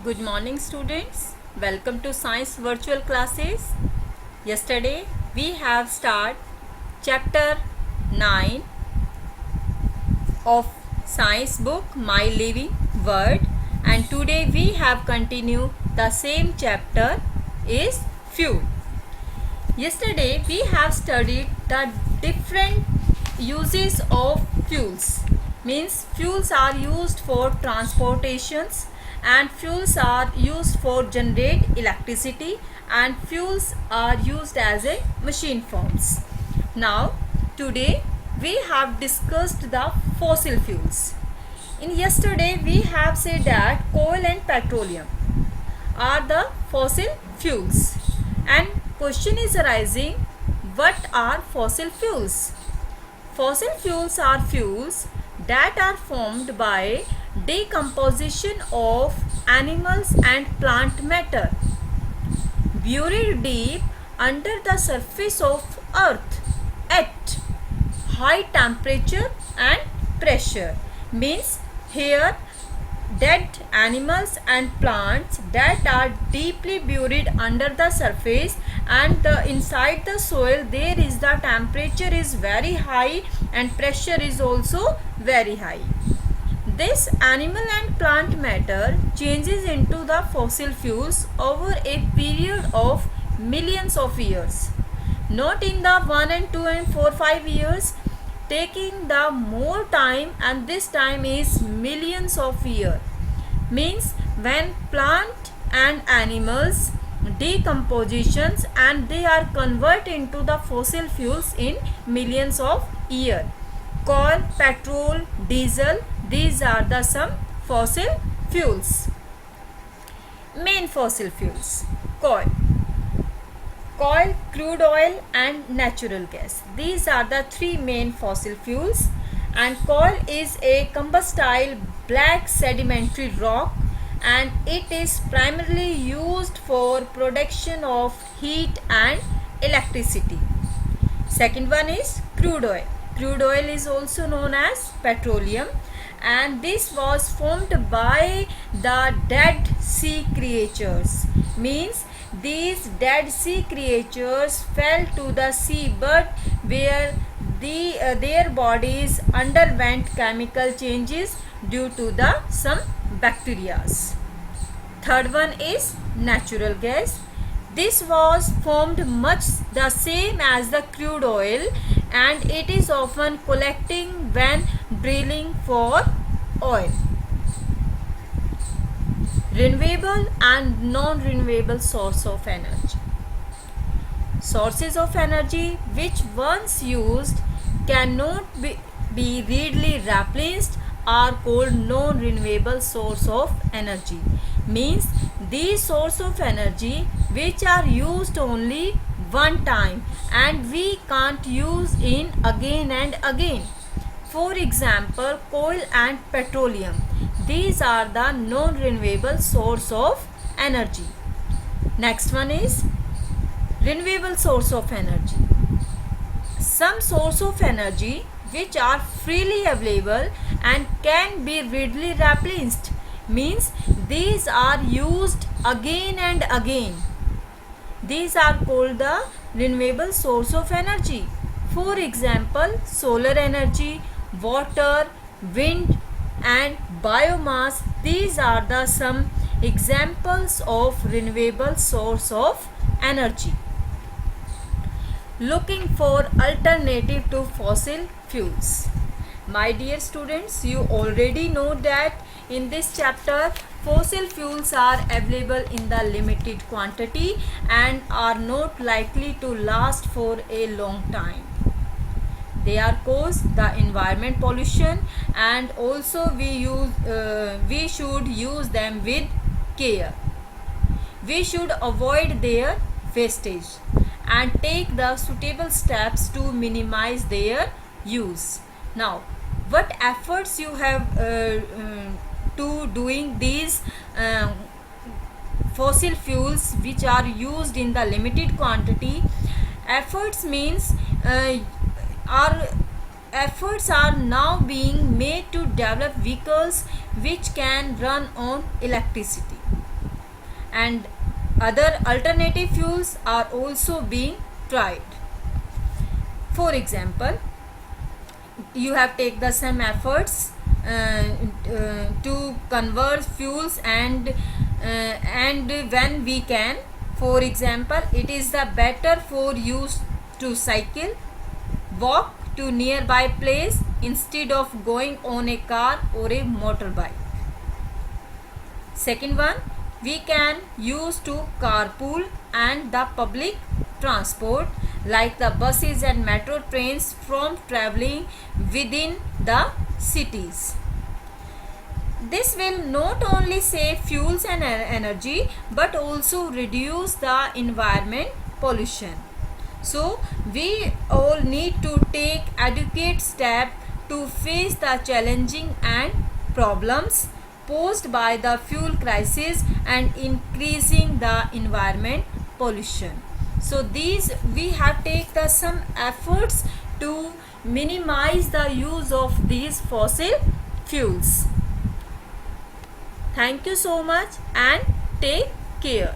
Good morning students. Welcome to Science Virtual Classes. Yesterday we have started chapter 9 of science book My Living World, and today we have continued the same chapter is fuel. Yesterday we have studied the different uses of fuels. Means fuels are used for transportations, and fuels are used for generate electricity, and fuels are used as a machine forms. Now today we have discussed the fossil fuels. In yesterday we have said that coal and petroleum are the fossil fuels, and question is arising, what are fossil fuels? Fossil fuels are fuels that are formed by decomposition of animals and plant matter buried deep under the surface of earth at high temperature and pressure. Means here dead animals and plants that are deeply buried under the surface, and inside the soil there is the temperature is very high and pressure is also very high. This animal and plant matter changes into the fossil fuels over a period of millions of years, not in the 1 and 2 and 4 5 years, taking the more time, and this time is millions of years. Means when plant and animals decompositions and they are converted into the fossil fuels in millions of years. Coal, petrol, diesel, these are the some fossil fuels. Main fossil fuels: coal, crude oil and natural gas. These are the three main fossil fuels. And coal is a combustible black sedimentary rock, and it is primarily used for production of heat and electricity. Second one is crude oil. Crude oil is also known as petroleum, and this was formed by the dead sea creatures. Means these dead sea creatures fell to the seabed where their bodies underwent chemical changes due to the some bacteria. Third one is natural gas. This was formed much the same as the crude oil, and it is often collecting when drilling for oil. Renewable and non-renewable source of energy. Sources of energy which once used cannot be readily replaced are called non-renewable source of energy. Means these source of energy which are used only one time and we can't use in again and again. For example, coal and petroleum. These are the non-renewable source of energy. Next one is renewable source of energy. Some source of energy which are freely available and can be readily replaced. Means these are used again and again. These are called the renewable source of energy. For example, solar energy, water, wind and biomass. These are the some examples of renewable source of energy. Looking for alternative to fossil fuels. My dear students, you already know that in this chapter fossil fuels are available in the limited quantity and are not likely to last for a long time. They are cause the environment pollution, and also we should use them with care. We should avoid their wastage and take the suitable steps to minimize their use. Now, what efforts you have to doing these fossil fuels which are used in the limited quantity? Efforts means efforts are now being made to develop vehicles which can run on electricity. and other alternative fuels are also being tried. For example, you have take the some efforts to convert fuels, and when we can, for example, it is the better for you to cycle, walk to nearby place instead of going on a car or a motorbike. Second one, we can use to carpool and the public transport like the buses and metro trains from traveling within the cities. This will not only save fuels and energy but also reduce the environment pollution. So we all need to take adequate steps to face the challenging and problems posed by the fuel crisis and increasing the environment pollution. So these we have take the some efforts to minimize the use of these fossil fuels. Thank you so much and take care.